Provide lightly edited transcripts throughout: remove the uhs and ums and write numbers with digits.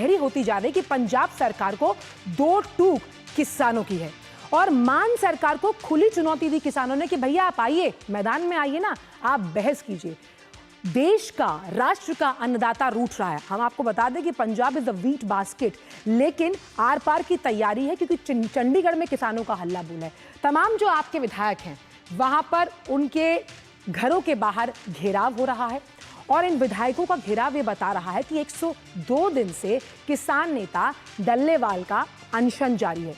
गहरी होती जा रही कि पंजाब सरकार को दो टूक किसानों की है और मान सरकार को खुली चुनौती दी किसानों ने कि भैया आप आइए, मैदान में आइए ना, आप बहस कीजिए। देश का, राष्ट्र का अन्नदाता रूठ रहा है। हम आपको बता दें कि Punjab is the wheat basket, लेकिन आर पार की तैयारी है क्योंकि चंडीगढ़ में किसानों का हल्ला बोल है। तमाम जो आपके विधायक हैं वहां पर उनके घरों के बाहर घेराव हो रहा है और इन विधायकों का घेराव ये बता रहा है कि 102 दिन से किसान नेता डल्लेवाल का अनशन जारी है।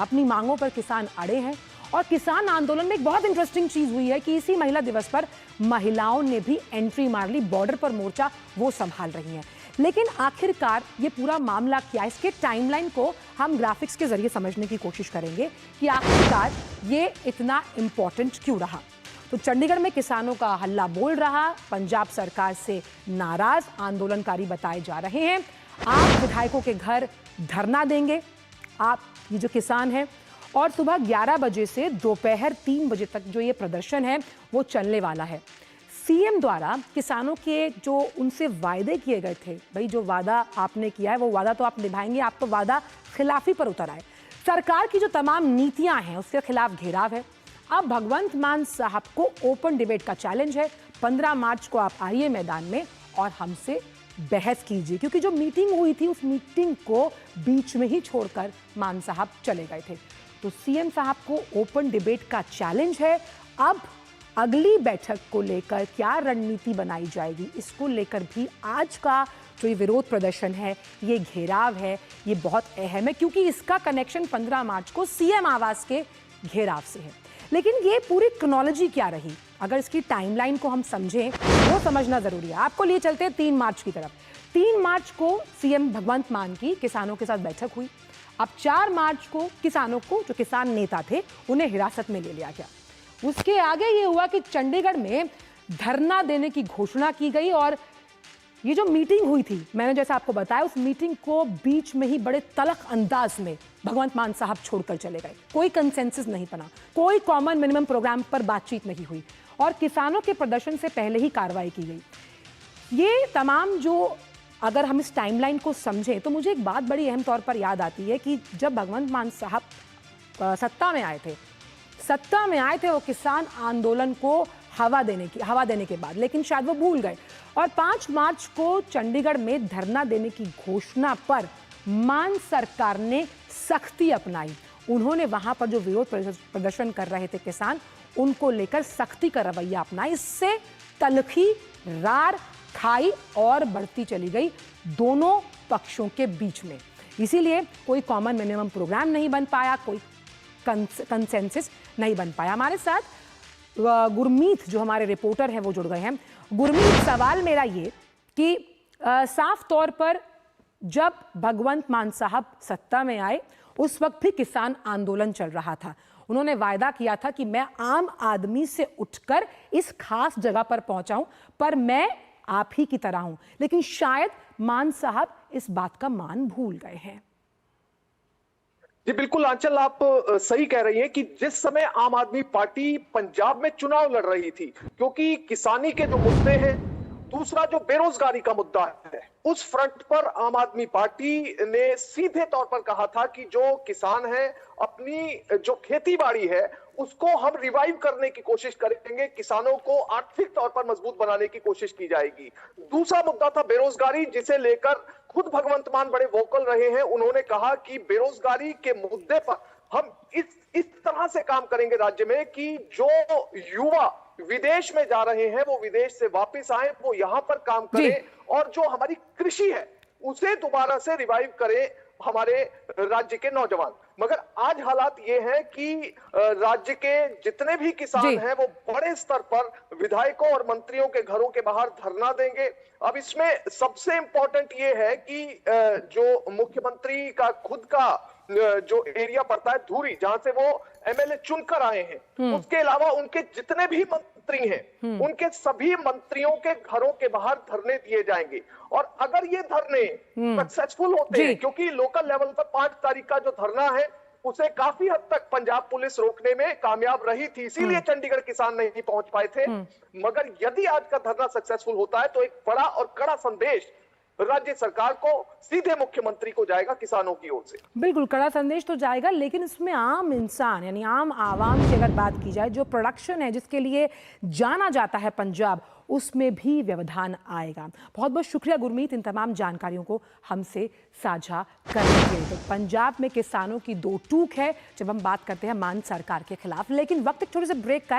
अपनी मांगों पर किसान अड़े हैं और किसान आंदोलन में एक बहुत इंटरेस्टिंग चीज हुई है कि इसी महिला दिवस पर महिलाओं ने भी एंट्री मार ली। बॉर्डर पर मोर्चा वो संभाल रही हैं। लेकिन आखिरकार ये पूरा मामला क्या है, इसके टाइमलाइन को हम ग्राफिक्स के जरिए समझने की कोशिश करेंगे कि आखिरकार ये इतना इंपॉर्टेंट क्यों रहा। तो चंडीगढ़ में किसानों का हल्ला बोल रहा, पंजाब सरकार से नाराज आंदोलनकारी बताए जा रहे हैं। आप विधायकों के घर धरना देंगे, आप ये जो किसान हैं, और सुबह 11 बजे से दोपहर 3 बजे तक जो ये प्रदर्शन है वो चलने वाला है। सीएम द्वारा किसानों के जो उनसे वायदे किए गए थे, भाई जो वादा आपने किया है वो वादा तो आप निभाएंगे, आप तो वादा खिलाफी पर उतर आए। सरकार की जो तमाम नीतियां हैं उसके खिलाफ घेराव है। अब भगवंत मान साहब को ओपन डिबेट का चैलेंज है। 15 मार्च को आप आइए मैदान में और हमसे बहस कीजिए, क्योंकि जो मीटिंग हुई थी उस मीटिंग को बीच में ही छोड़कर मान साहब चले गए थे। तो सीएम साहब को ओपन डिबेट का चैलेंज है। अब अगली बैठक को लेकर क्या रणनीति बनाई जाएगी, इसको लेकर भी आज का जो ये विरोध प्रदर्शन है, ये घेराव है, ये बहुत अहम है, क्योंकि इसका कनेक्शन 15 मार्च को सीएम आवास के घेराव से है। लेकिन ये पूरी क्रोनोलॉजी क्या रही, अगर इसकी टाइमलाइन को हम समझें वो समझना जरूरी है। आपको लिए चलते हैं 3 मार्च की तरफ। 3 मार्च को सीएम भगवंत मान की किसानों के साथ बैठक हुई। अब 4 मार्च को किसानों को, जो किसान नेता थे, उन्हें हिरासत में ले लिया गया। उसके आगे ये हुआ कि चंडीगढ़ में धरना देने की घोषणा की गई और ये जो मीटिंग हुई थी, मैंने जैसा आपको बताया, उस मीटिंग को बीच में ही बड़े तल्ख अंदाज में भगवंत मान साहब छोड़कर चले गए। कोई कंसेंसस नहीं बना, कोई कॉमन मिनिमम प्रोग्राम पर बातचीत नहीं हुई और किसानों के प्रदर्शन से पहले ही कार्रवाई की गई। ये तमाम जो, अगर हम इस टाइमलाइन को समझें तो मुझे एक बात बड़ी अहम तौर पर याद आती है कि जब भगवंत मान साहब सत्ता में आए थे वो किसान आंदोलन को हवा देने के बाद, लेकिन शायद वो भूल गए और 5 मार्च को चंडीगढ़ में धरना देने की घोषणा पर मान सरकार ने सख्ती अपनाई। उन्होंने वहां पर जो विरोध प्रदर्शन कर रहे थे किसान, उनको लेकर सख्ती का रवैया अपनाई। इससे तलखी, रार, खाई और बढ़ती चली गई दोनों पक्षों के बीच में। इसीलिए कोई कॉमन मिनिमम प्रोग्राम नहीं बन पाया, कोई कंसेंसस नहीं बन पाया। हमारे साथ गुरमीत जो हमारे रिपोर्टर हैं वो जुड़ गए हैं। गुरमीत, सवाल मेरा ये कि साफ तौर पर जब भगवंत मान साहब सत्ता में आए उस वक्त भी किसान आंदोलन चल रहा था। उन्होंने वायदा किया था कि मैं आम आदमी से उठकर इस खास जगह पर पहुंचा हूं, पर मैं आप ही की तरह हूं। लेकिन शायद मान साहब इस बात का मान भूल गए हैं। जी बिल्कुल आंचल, आप सही कह रही हैं कि जिस समय आम आदमी पार्टी पंजाब में चुनाव लड़ रही थी, क्योंकि किसानी के जो मुद्दे हैं, दूसरा जो बेरोजगारी का मुद्दा है, उस फ्रंट पर आम आदमी पार्टी ने सीधे तौर पर कहा था कि जो किसान है, अपनी जो खेती बाड़ी है उसको हम रिवाइव करने की कोशिश करेंगे, किसानों को आर्थिक तौर पर मजबूत बनाने की कोशिश की जाएगी। दूसरा मुद्दा था बेरोजगारी, जिसे लेकर खुद भगवंत मान बड़े वोकल रहे हैं। उन्होंने कहा कि बेरोजगारी के मुद्दे पर हम इस तरह से काम करेंगे राज्य में कि जो युवा विदेश में जा रहे हैं वो विदेश से वापस आए, वो यहां पर काम करें और जो हमारी कृषि है उसे दोबारा से रिवाइव करें हमारे राज्य के नौजवान। मगर आज हालात ये है कि राज्य के जितने भी किसान हैं वो बड़े स्तर पर विधायकों और मंत्रियों के घरों के बाहर धरना देंगे। अब इसमें सबसे इंपॉर्टेंट ये है कि जो मुख्यमंत्री का खुद का जो एरिया पड़ता है धूरी, जहां से वो एमएलए चुनकर आए हैं, उसके अलावा उनके जितने भी मंत्री हैं उनके सभी मंत्रियों के घरों के बाहर धरने दिए जाएंगे। और अगर ये धरने सक्सेसफुल होते हैं, क्योंकि लोकल लेवल पर 5 तारीख का जो धरना है उसे काफी हद तक पंजाब पुलिस रोकने में कामयाब रही थी, इसीलिए चंडीगढ़ किसान नहीं पहुंच पाए थे। मगर यदि आज का धरना सक्सेसफुल होता है तो एक बड़ा और कड़ा संदेश राज्य सरकार को, सीधे मुख्यमंत्री को जाएगा किसानों की ओर से। बिल्कुल कड़ा संदेश तो जाएगा, लेकिन इसमें आम इंसान यानी आम आवाम की अगर बात की जाए, जो प्रोडक्शन है जिसके लिए जाना जाता है पंजाब, उसमें भी व्यवधान आएगा। बहुत बहुत शुक्रिया गुरमीत इन तमाम जानकारियों को हमसे साझा करने के लिए। तो पंजाब में किसानों की दो टूक है जब हम बात करते हैं मान सरकार के खिलाफ। लेकिन वक्त एक छोटे से ब्रेक का है।